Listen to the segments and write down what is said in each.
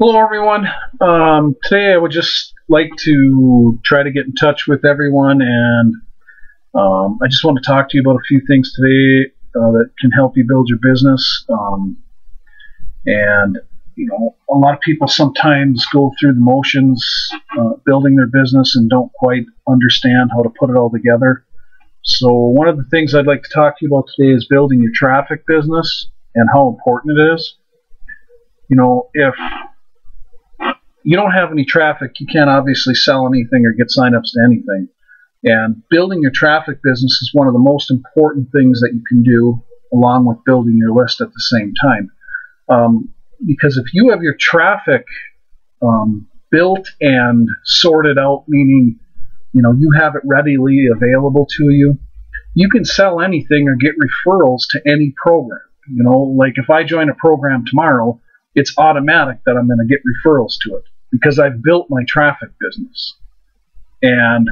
Hello, everyone. Today, I would just like to try to get in touch with everyone, and I just want to talk to you about a few things today that can help you build your business. And a lot of people sometimes go through the motions building their business and don't quite understand how to put it all together. So, one of the things I'd like to talk to you about today is building your traffic business and how important it is. If you don't have any traffic, you can't obviously sell anything or get signups to anything. And building your traffic business is one of the most important things that you can do, along with building your list at the same time. Because if you have your traffic built and sorted out, meaning you have it readily available to you, you can sell anything or get referrals to any program. Like if I join a program tomorrow, it's automatic that I'm going to get referrals to it because I've built my traffic business. And,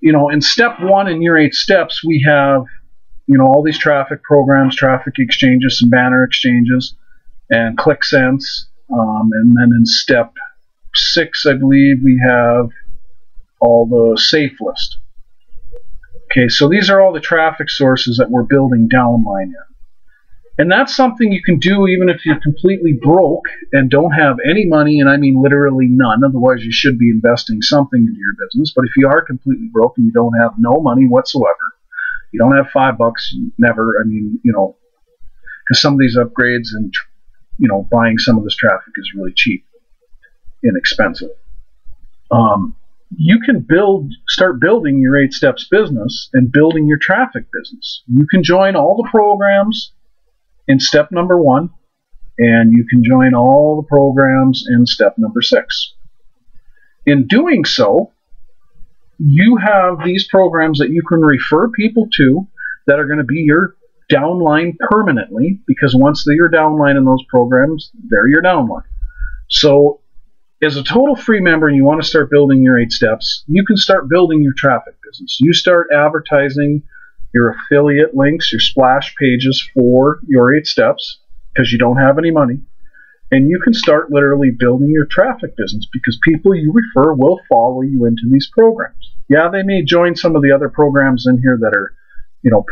in step one in your 8 steps, we have, all these traffic programs, traffic exchanges, some banner exchanges, and ClickSense. And then in step 6, I believe, we have all the safe list. Okay, so these are all the traffic sources that we're building downline in. And that's something you can do even if you're completely broke and don't have any money, and I mean literally none. Otherwise, you should be investing something into your business. But if you are completely broke and you don't have no money whatsoever, you don't have $5, never, because some of these upgrades and, buying some of this traffic is really cheap, inexpensive. You can start building your 8 steps business and building your traffic business. You can join all the programs in step number 1, and you can join all the programs in step number 6. In doing so, you have these programs that you can refer people to that are going to be your downline permanently, because once they're your downline in those programs, they're your downline. So as a total free member and you want to start building your 8 steps, you can start building your traffic business. You start advertising your affiliate links, your splash pages for your 8 steps, because you don't have any money, and you can start literally building your traffic business because people you refer will follow you into these programs. Yeah, they may join some of the other programs in here that are,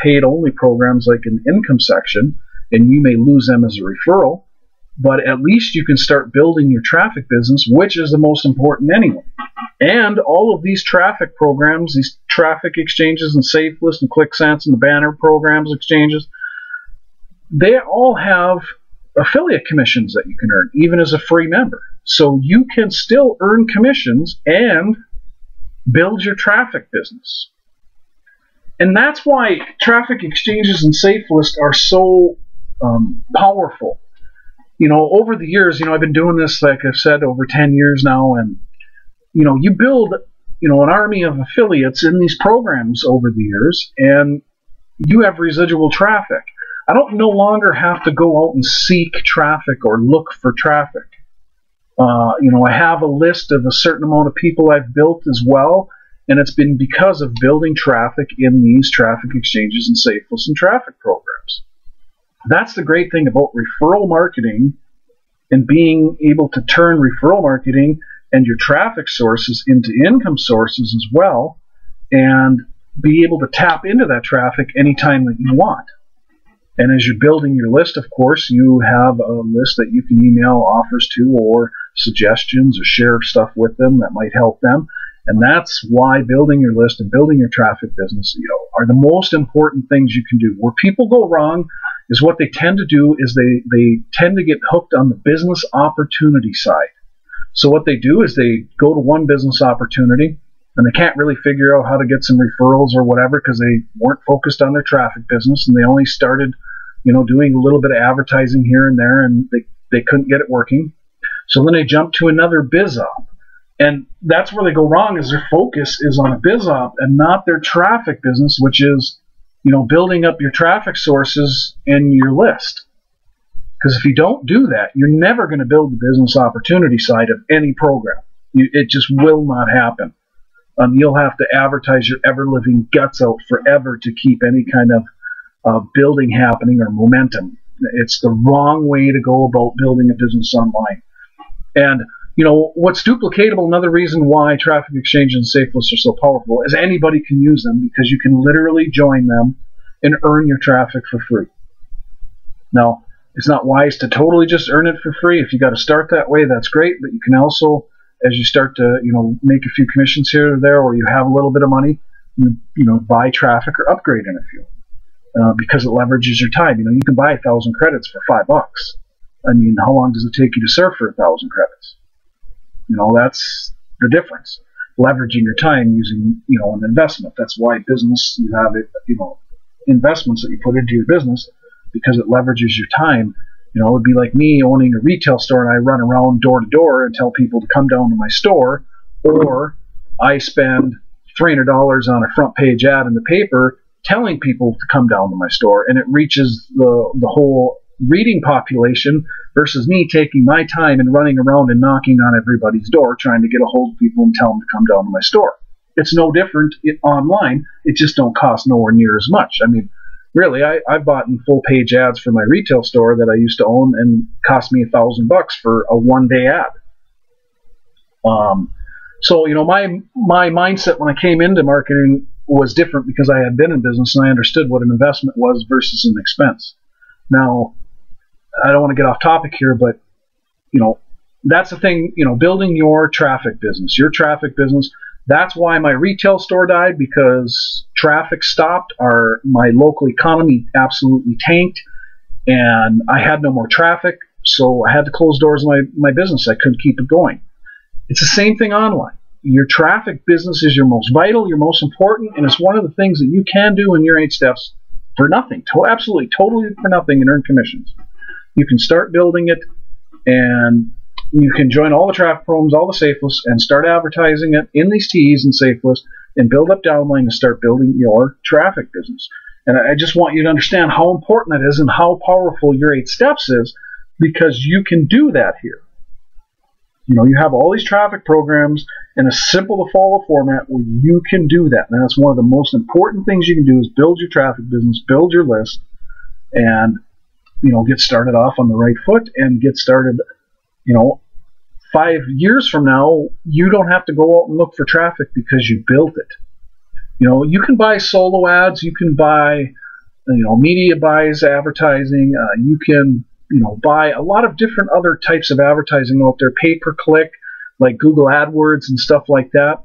paid only programs like an income section, and you may lose them as a referral, but at least you can start building your traffic business, which is the most important anyway. And all of these traffic programs, these traffic exchanges and SafeList and ClickSense and the banner programs exchanges, they all have affiliate commissions that you can earn, even as a free member. So you can still earn commissions and build your traffic business. And that's why traffic exchanges and SafeList are so powerful. Over the years, I've been doing this, like I've said, over 10 years now, and you build, an army of affiliates in these programs over the years, and you have residual traffic. I don't no longer have to go out and seek traffic or look for traffic. I have a list of a certain amount of people I've built as well, and it's been because of building traffic in these traffic exchanges and SafeList and traffic programs. That's the great thing about referral marketing and being able to turn referral marketing and your traffic sources into income sources as well, and be able to tap into that traffic anytime that you want. And as you're building your list, of course, you have a list that you can email offers to or suggestions or share stuff with them that might help them. And that's why building your list and building your traffic business are the most important things you can do. Where people go wrong is what they tend to do is they tend to get hooked on the business opportunity side. So what they do is they go to one business opportunity and they can't really figure out how to get some referrals or whatever because they weren't focused on their traffic business, and they only started, doing a little bit of advertising here and there, and they couldn't get it working. So then they jump to another biz op. And that's where they go wrong, is their focus is on a biz op and not their traffic business, which is, building up your traffic sources in your list. Because if you don't do that, you're never going to build the business opportunity side of any program. It just will not happen. You'll have to advertise your ever-living guts out forever to keep any kind of building happening or momentum. It's the wrong way to go about building a business online. And what's duplicatable, another reason why Traffic Exchange and SafeList are so powerful, is anybody can use them because you can literally join them and earn your traffic for free. Now, it's not wise to totally just earn it for free. If you got to start that way, that's great, but you can also, as you start to make a few commissions here or there, or you have a little bit of money, you buy traffic or upgrade in a few because it leverages your time. You can buy 1,000 credits for $5. I mean, how long does it take you to surf for 1,000 credits? That's the difference. Leveraging your time using, an investment. That's why business, you have it, investments that you put into your business because it leverages your time. It would be like me owning a retail store and I run around door to door and tell people to come down to my store, or I spend $300 on a front page ad in the paper telling people to come down to my store, and it reaches the whole reading population versus me taking my time and running around and knocking on everybody's door trying to get a hold of people and tell them to come down to my store. It's no different online. It just don't cost nowhere near as much. I mean, really, I've bought in full page ads for my retail store that I used to own and cost me $1,000 for a one-day ad. So my mindset when I came into marketing was different because I had been in business and I understood what an investment was versus an expense. Now, I don't want to get off topic here, but that's the thing. Building your traffic business. That's why my retail store died, because traffic stopped. My local economy absolutely tanked, and I had no more traffic, so I had to close doors in my business. I couldn't keep it going. It's the same thing online. Your traffic business is your most vital, your most important, and it's one of the things that you can do in your 8 steps for nothing, absolutely, totally for nothing, and earn commissions. You can start building it, and you can join all the traffic programs, all the SafeList, and start advertising it in these TEs and SafeList, and build up downline and start building your traffic business. And I just want you to understand how important that is and how powerful your 8 steps is, because you can do that here. You have all these traffic programs in a simple to follow format where you can do that. And that's one of the most important things you can do, is build your traffic business, build your list, and get started off on the right foot and get started. 5 years from now, you don't have to go out and look for traffic because you built it. You can buy solo ads, you can buy, media buys, advertising, you can, buy a lot of different other types of advertising out there, pay-per-click, like Google AdWords and stuff like that.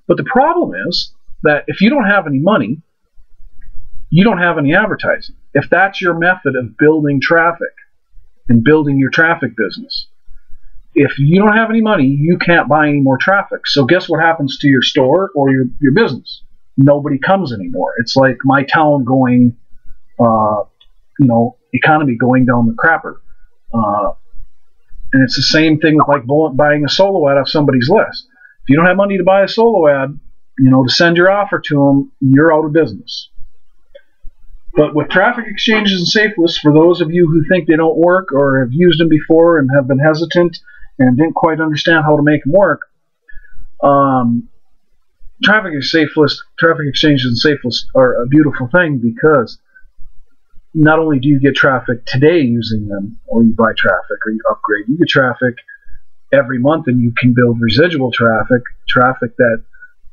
But the problem is that if you don't have any money, you don't have any advertising. If that's your method of building traffic and building your traffic business, if you don't have any money, you can't buy any more traffic. So guess what happens to your store or your business? Nobody comes anymore. It's like my town going, economy going down the crapper. And it's the same thing with like buying a solo ad off somebody's list. If you don't have money to buy a solo ad, to send your offer to them, you're out of business. But with traffic exchanges and SafeList, for those of you who think they don't work or have used them before and have been hesitant and didn't quite understand how to make them work, traffic exchanges and SafeList are a beautiful thing, because not only do you get traffic today using them, or you buy traffic or you upgrade, you get traffic every month, and you can build residual traffic that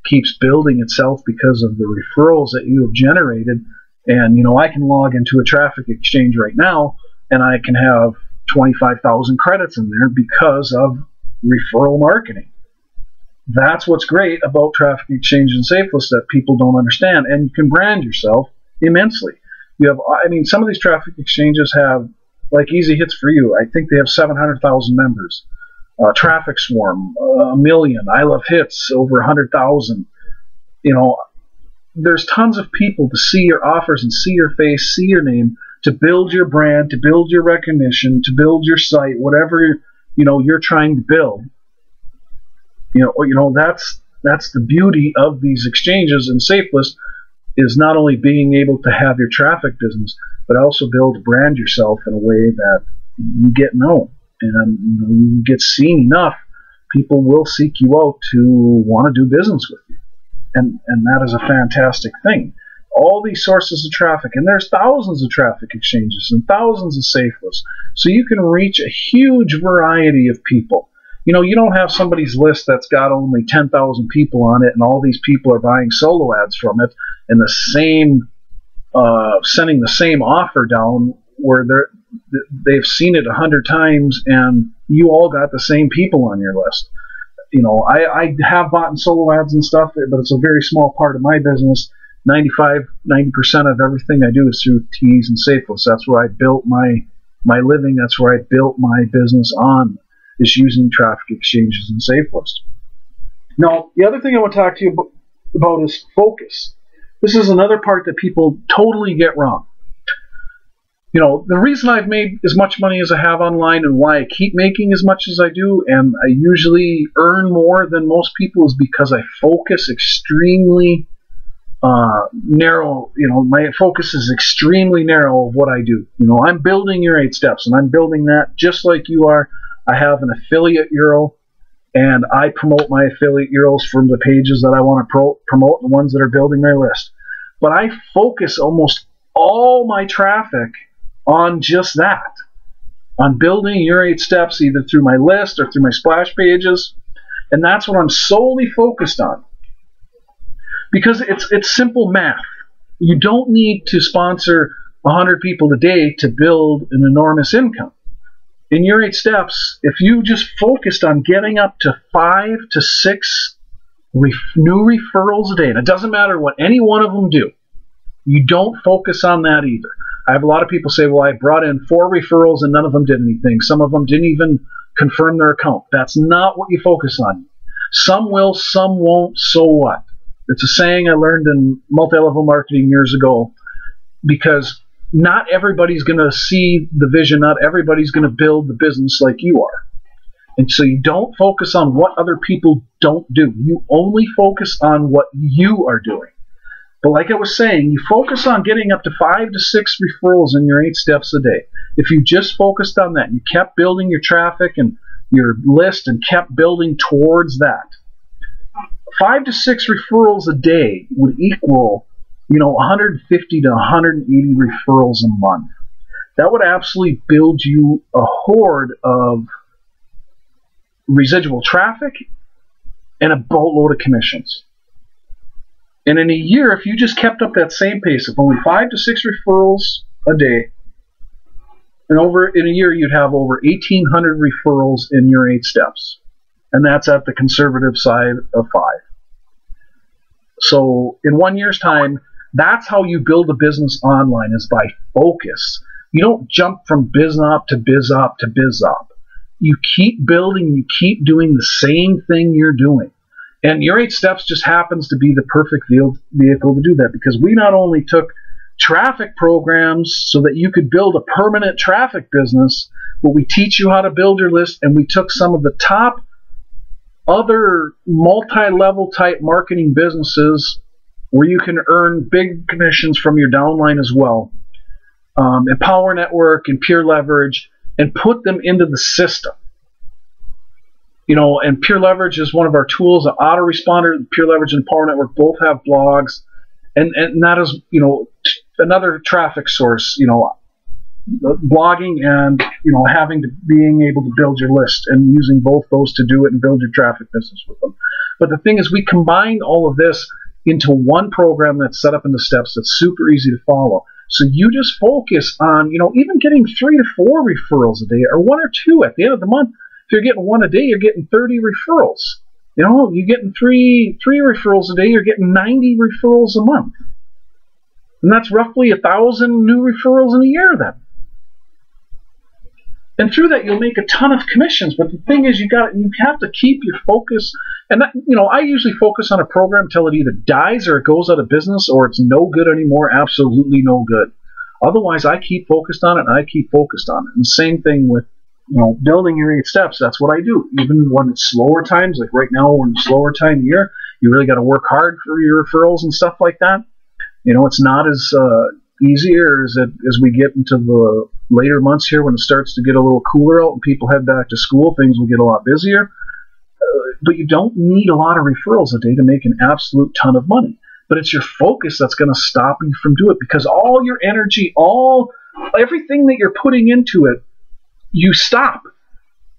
keeps building itself because of the referrals that you have generated. And I can log into a traffic exchange right now and I can have 25,000 credits in there because of referral marketing. That's what's great about traffic exchange and SafeList that people don't understand. And you can brand yourself immensely. Some of these traffic exchanges have, like Easy Hits for You, I think they have 700,000 members. Traffic Swarm, 1 million. I Love Hits, over 100,000. There's tons of people to see your offers and see your face, see your name, to build your brand, to build your recognition, to build your site, whatever you're trying to build. That's the beauty of these exchanges and SafeList, is not only being able to have your traffic business, but also brand yourself in a way that you get known and you get seen enough. People will seek you out to want to do business with you, and that is a fantastic thing. All these sources of traffic, and there's thousands of traffic exchanges and thousands of SafeLists, so you can reach a huge variety of people. You don't have somebody's list that's got only 10,000 people on it, and all these people are buying solo ads from it, and the same sending the same offer down where they've seen it 100 times, and you all got the same people on your list. I have bought in solo ads and stuff, but it's a very small part of my business. 90% of everything I do is through Tees and SafeList. That's where I built my living. That's where I built my business on, is using traffic exchanges and SafeList. Now, the other thing I want to talk to you about is focus. This is another part that people totally get wrong. The reason I've made as much money as I have online and why I keep making as much as I do, and I usually earn more than most people, is because I focus extremely narrow. My focus is extremely narrow of what I do. I'm building your 8 steps, and I'm building that just like you are. I have an affiliate URL, and I promote my affiliate URLs from the pages that I want to promote, the ones that are building my list. But I focus almost all my traffic on just that, on building your 8 steps, either through my list or through my splash pages, and that's what I'm solely focused on. Because it's simple math. You don't need to sponsor 100 people a day to build an enormous income. In your 8 steps, if you just focused on getting up to 5 to 6 new referrals a day, and it doesn't matter what any one of them do, you don't focus on that either. I have a lot of people say, well, I brought in 4 referrals and none of them did anything. Some of them didn't even confirm their account. That's not what you focus on. Some will, some won't, so what? It's a saying I learned in multi-level marketing years ago, because not everybody's going to see the vision. Not everybody's going to build the business like you are. And so you don't focus on what other people don't do. You only focus on what you are doing. But like I was saying, you focus on getting up to 5 to 6 referrals in your 8 steps a day. If you just focused on that, you kept building your traffic and your list and kept building towards that, 5 to 6 referrals a day would equal, 150 to 180 referrals a month. That would absolutely build you a horde of residual traffic and a boatload of commissions. And in a year, if you just kept up that same pace of only 5 to 6 referrals a day, and in a year you'd have over 1,800 referrals in your 8 steps. And that's at the conservative side of 5. So in 1 year's time, that's how you build a business online, is by focus. You don't jump from BizOp to BizOp to BizOp. You keep building, you keep doing the same thing you're doing. And your 8 steps just happens to be the perfect vehicle to do that, because we not only took traffic programs so that you could build a permanent traffic business, but we teach you how to build your list, and we took some of the top other multi-level type marketing businesses where you can earn big commissions from your downline as well, and Power Network and Pure Leverage, and put them into the system. And Pure Leverage is one of our tools. Autoresponder, Pure Leverage, and Power Network both have blogs, and that is another traffic source. Blogging and being able to build your list, and using both those to do it and build your traffic business with them. But the thing is, we combined all of this into one program that's set up in the steps that's super easy to follow. So you just focus on even getting 3 to 4 referrals a day, or 1 or 2 at the end of the month. If you're getting 1 a day, you're getting 30 referrals. You're getting three referrals a day, you're getting 90 referrals a month. And that's roughly 1,000 new referrals in a year then. And through that, you'll make a ton of commissions. But the thing is, you have to keep your focus. And that, I usually focus on a program till it either dies or it goes out of business or it's no good anymore, absolutely no good. Otherwise, I keep focused on it, and I keep focused on it. And same thing with building your 8 steps. That's what I do. Even when it's slower times, like right now we're in a slower time of year, you really got to work hard for your referrals and stuff like that. It's not as easier as we get into the later months here, when it starts to get a little cooler out and people head back to school. Things will get a lot busier. But you don't need a lot of referrals a day to make an absolute ton of money. But it's your focus that's going to stop you from doing it, because all your energy, everything that you're putting into it, you stop.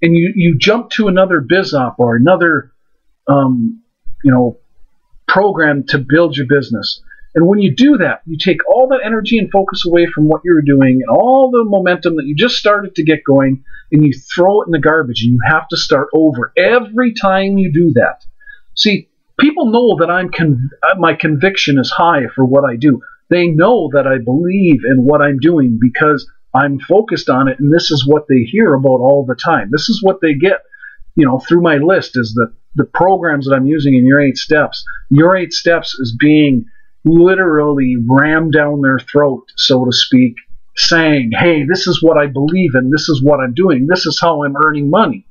and you jump to another BizOp or another program to build your business. And when you do that, you take all that energy and focus away from what you're doing and all the momentum that you just started to get going, and you throw it in the garbage, and you have to start over every time you do that. See, people know that my conviction is high for what I do. They know that I believe in what I'm doing because I'm focused on it, and this is what they hear about all the time. This is what they get, through my list, is the programs that I'm using in Your 8 Steps. Your 8 Steps is being literally rammed down their throat, so to speak, saying, hey, this is what I believe in, this is what I'm doing, this is how I'm earning money.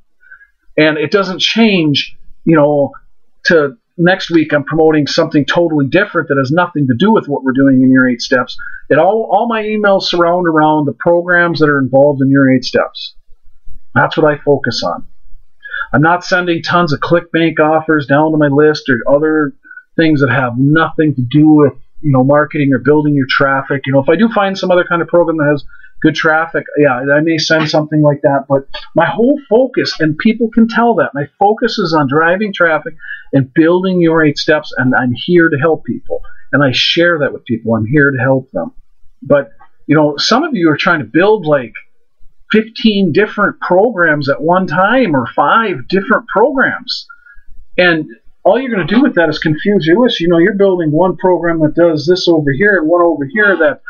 And it doesn't change, to next week I'm promoting something totally different that has nothing to do with what we're doing in Your 8 Steps. All my emails surround around the programs that are involved in Your 8 Steps. That's what I focus on. I'm not sending tons of ClickBank offers down to my list or other things that have nothing to do with marketing or building your traffic. If I do find some other kind of program that has good traffic, yeah, I may send something like that. But my whole focus, and people can tell that, my focus is on driving traffic and building Your 8 Steps, and I'm here to help people. And I share that with people. I'm here to help them. But, some of you are trying to build like 15 different programs at one time, or 5 different programs. And all you're going to do with that is confuse your list. You're building one program that does this over here and one over here that's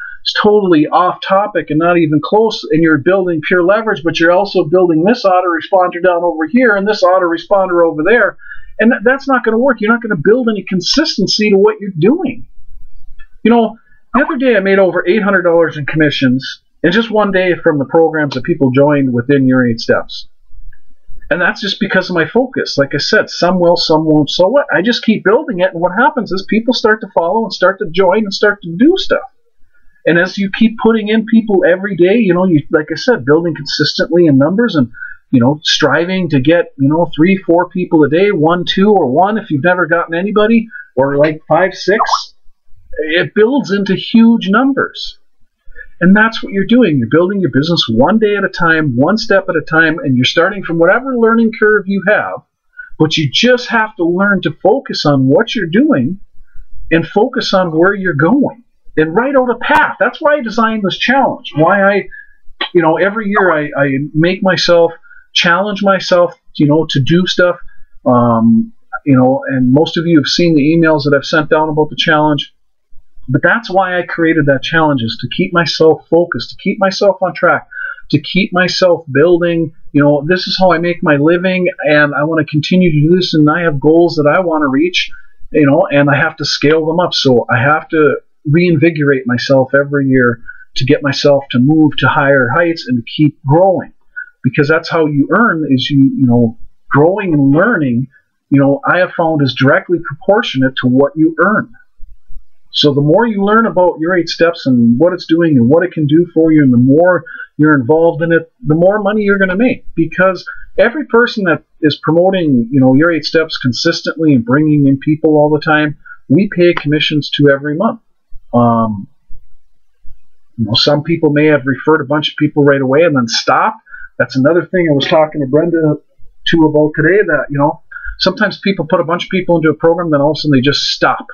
totally off topic and not even close, and you're building pure leverage, but you're also building this autoresponder down over here and this autoresponder over there. And that's not going to work. You're not going to build any consistency to what you're doing. The other day I made over $800 in commissions in just one day from the programs that people joined within Your 8 Steps. And that's just because of my focus. Like I said, some will, some won't. So what? I just keep building it, and what happens is people start to follow and start to join and start to do stuff. And as you keep putting in people every day, like I said, building consistently in numbers and, striving to get, 3, 4 people a day, 1, 2, or 1 if you've never gotten anybody, or like 5, 6, it builds into huge numbers. And that's what you're doing. You're building your business one day at a time, one step at a time, and you're starting from whatever learning curve you have, but you just have to learn to focus on what you're doing and focus on where you're going and write out a path. That's why I designed this challenge. Why I, every year I make myself, challenge myself, to do stuff. And most of you have seen the emails that I've sent down about the challenge. But that's why I created that challenge, is to keep myself focused, to keep myself on track, to keep myself building. This is how I make my living, and I want to continue to do this, and I have goals that I want to reach, and I have to scale them up. So I have to reinvigorate myself every year to get myself to move to higher heights and to keep growing, because that's how you earn, is growing and learning, I have found is directly proportionate to what you earn. So the more you learn about Your 8 Steps and what it's doing and what it can do for you, and the more you're involved in it, the more money you're going to make. Because every person that is promoting, Your 8 Steps consistently and bringing in people all the time, we pay commissions to every month. Some people may have referred a bunch of people right away and then stop. That's another thing I was talking to Brenda about today, that, sometimes people put a bunch of people into a program, then all of a sudden they just stop.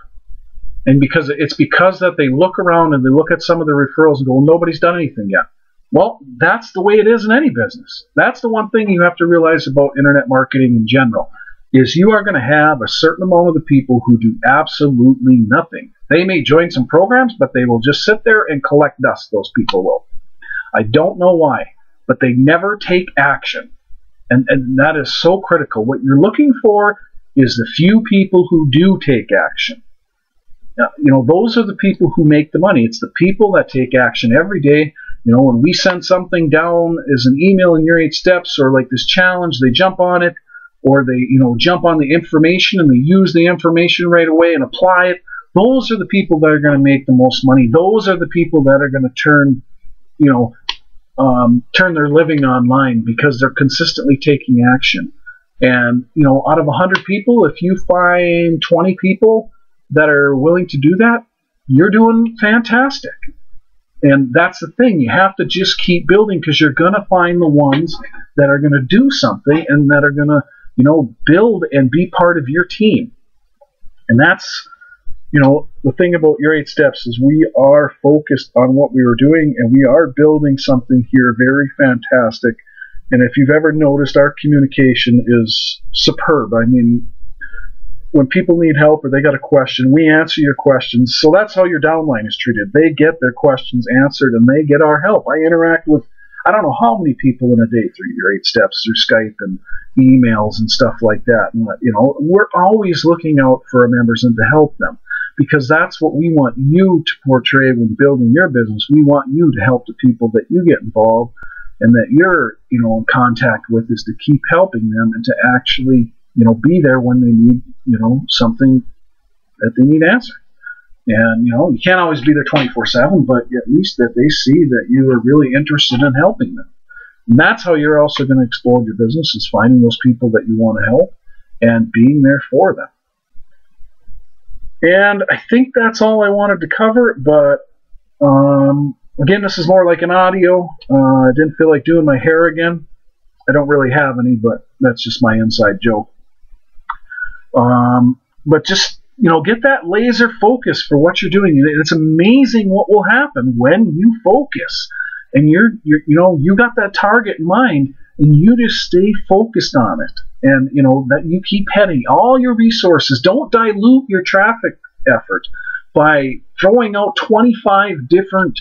And because that they look around and they look at some of the referrals and go, well, nobody's done anything yet. Well, that's the way it is in any business. That's the one thing you have to realize about internet marketing in general, is you are going to have a certain amount of the people who do absolutely nothing. They may join some programs, but they will just sit there and collect dust. Those people will. I don't know why, but they never take action. And that is so critical. What you're looking for is the few people who do take action. Those are the people who make the money. It's the people that take action every day. When we send something down as an email in Your 8 Steps, or like this challenge, they jump on it, or they, jump on the information and they use the information right away and apply it. Those are the people that are going to make the most money. Those are the people that are going to turn their living online, because they're consistently taking action. And, out of 100 people, if you find 20 people that are willing to do that, you're doing fantastic. And that's the thing. You have to just keep building, because you're going to find the ones that are going to do something and that are going to, build and be part of your team. And that's, the thing about your 8 steps is we are focused on what we were doing, and we are building something here very fantastic. And if you've ever noticed, our communication is superb. I mean, when people need help or they got a question, we answer your questions. So that's how your downline is treated. They get their questions answered, and they get our help. I interact with, I don't know how many people in a day through your 8 steps, through Skype and emails and stuff like that. And, we're always looking out for our members and to help them, because that's what we want you to portray when building your business. We want you to help the people that you get involved and that you're, in contact with, is to keep helping them and to actually, be there when they need, something that they need answered. And, you can't always be there 24/7, but at least that they see that you are really interested in helping them. And that's how you're also going to explode your business, is finding those people that you want to help and being there for them. And I think that's all I wanted to cover, but again, this is more like an audio. I didn't feel like doing my hair again. I don't really have any, but that's just my inside joke. But just, get that laser focus for what you're doing. It's amazing what will happen when you focus. And you got that target in mind, and you just stay focused on it. And, that you keep heading all your resources. Don't dilute your traffic effort by throwing out 25 different,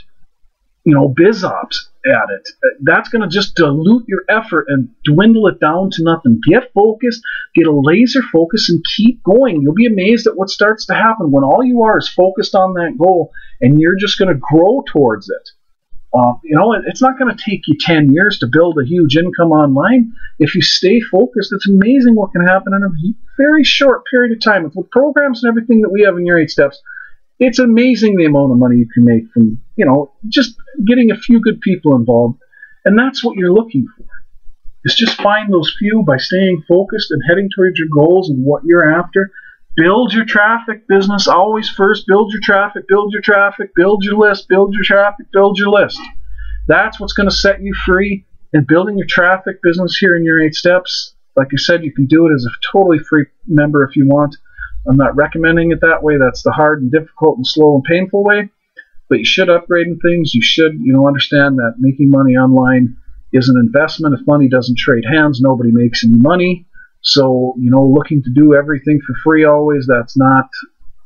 biz ops at it. That's going to just dilute your effort and dwindle it down to nothing. Get focused, get a laser focus, and keep going. You'll be amazed at what starts to happen when all you are is focused on that goal, and you're just going to grow towards it. It's not going to take you 10 years to build a huge income online. If you stay focused, it's amazing what can happen in a very short period of time. With programs and everything that we have in your 8 steps, it's amazing the amount of money you can make from, just getting a few good people involved. And that's what you're looking for. Is just find those few by staying focused and heading towards your goals and what you're after. Build your traffic business. Always first, build your traffic, build your traffic, build your list, build your traffic, build your list. That's what's going to set you free. And building your traffic business here in your 8 steps, like I said, you can do it as a totally free member if you want. I'm not recommending it that way. That's the hard and difficult and slow and painful way. But you should upgrade in things. You should, understand that making money online is an investment. If money doesn't trade hands, nobody makes any money. So, looking to do everything for free always, that's not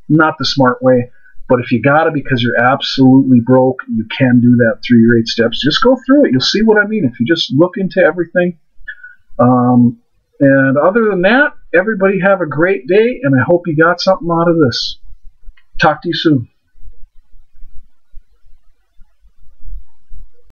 the smart way. But if you got it because you're absolutely broke, you can do that through your 8 steps. Just go through it. You'll see what I mean if you just look into everything. And other than that, everybody have a great day, and I hope you got something out of this. Talk to you soon.